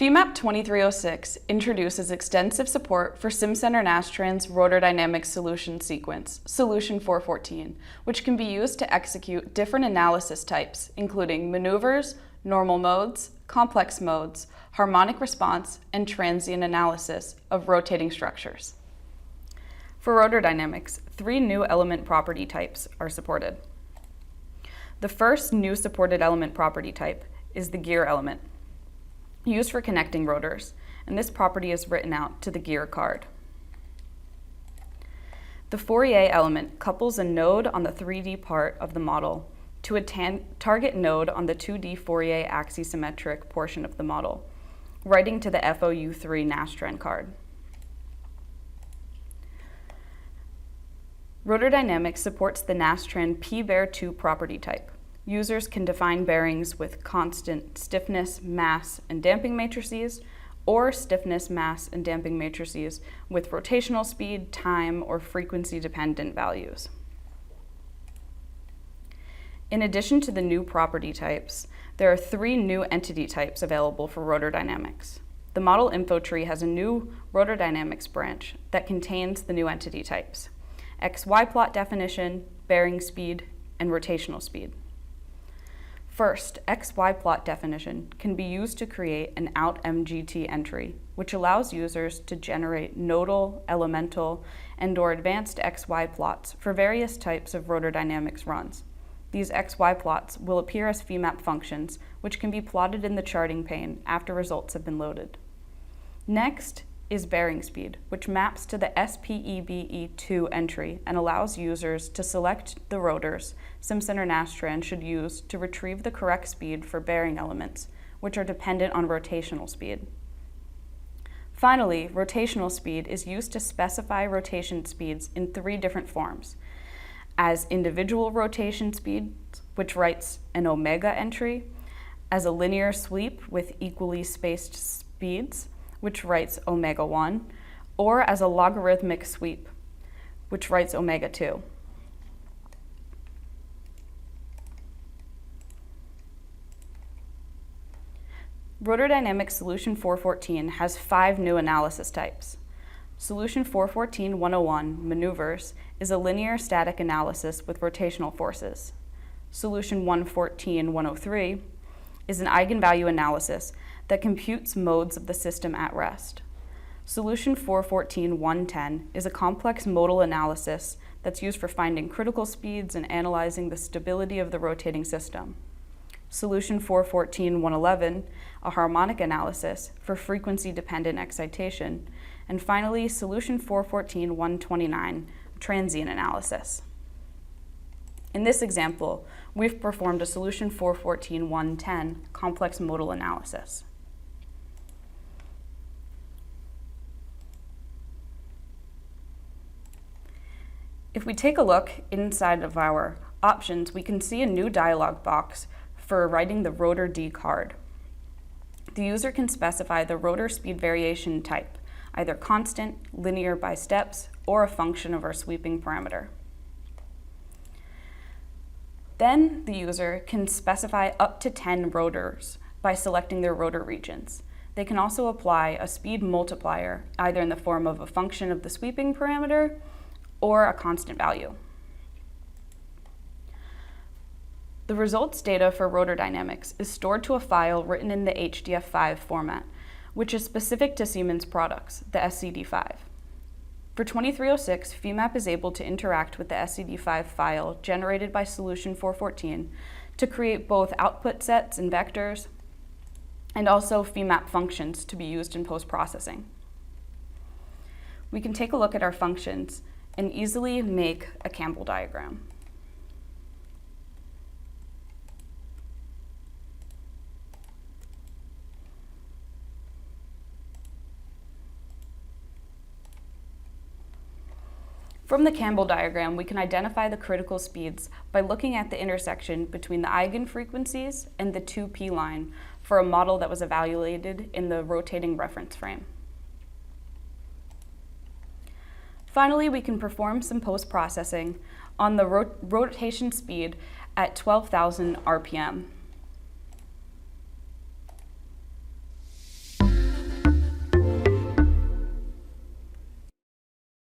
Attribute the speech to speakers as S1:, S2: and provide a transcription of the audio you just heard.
S1: Femap 2306 introduces extensive support for Simcenter Nastran's Rotor Dynamics solution sequence, Solution 414, which can be used to execute different analysis types, including maneuvers, normal modes, complex modes, harmonic response, and transient analysis of rotating structures. For rotor dynamics, 3 new element property types are supported. The first new supported element property type is the gear element, used for connecting rotors, and this property is written out to the gear card. The Fourier element couples a node on the 3D part of the model to a target node on the 2D Fourier axisymmetric portion of the model, writing to the FOU3 Nastran card. Rotor Dynamics supports the Nastran P-Bear2 property type. Users can define bearings with constant stiffness, mass, and damping matrices, or stiffness, mass, and damping matrices with rotational speed, time, or frequency-dependent values. In addition to the new property types, there are 3 new entity types available for Rotor Dynamics. The model info tree has a new Rotor Dynamics branch that contains the new entity types: XY plot definition, bearing speed, and rotational speed. First, XY plot definition can be used to create an OutMGT entry, which allows users to generate nodal, elemental, and/or advanced XY plots for various types of rotor dynamics runs. These XY plots will appear as Femap functions, which can be plotted in the charting pane after results have been loaded. Next is bearing speed, which maps to the SPEBE2 entry and allows users to select the rotors Simcenter Nastran should use to retrieve the correct speed for bearing elements, which are dependent on rotational speed. Finally, rotational speed is used to specify rotation speeds in 3 different forms: as individual rotation speeds, which writes an omega entry; as a linear sweep with equally spaced speeds, which writes omega 1, or as a logarithmic sweep, which writes omega 2. Rotor Dynamics Solution 414 has 5 new analysis types. Solution 414-101, Maneuvers, is a linear static analysis with rotational forces. Solution 114-103 is an eigenvalue analysis that computes modes of the system at rest. Solution 414-110 is a complex modal analysis that's used for finding critical speeds and analyzing the stability of the rotating system. Solution 414-111, a harmonic analysis for frequency-dependent excitation. And finally, Solution 414-129, transient analysis. In this example, we've performed a Solution 414-110 complex modal analysis. If we take a look inside of our options, we can see a new dialog box for writing the rotor D card. The user can specify the rotor speed variation type, either constant, linear by steps, or a function of our sweeping parameter. Then the user can specify up to 10 rotors by selecting their rotor regions. They can also apply a speed multiplier, either in the form of a function of the sweeping parameter or a constant value. The results data for rotor dynamics is stored to a file written in the HDF5 format, which is specific to Siemens products, the SCD5. For 2306, Femap is able to interact with the SCD5 file generated by Solution 414 to create both output sets and vectors, and also Femap functions to be used in post-processing. We can take a look at our functions and easily make a Campbell diagram. From the Campbell diagram, we can identify the critical speeds by looking at the intersection between the eigenfrequencies and the 2p line for a model that was evaluated in the rotating reference frame. Finally, we can perform some post-processing on the rotation speed at 12,000 RPM.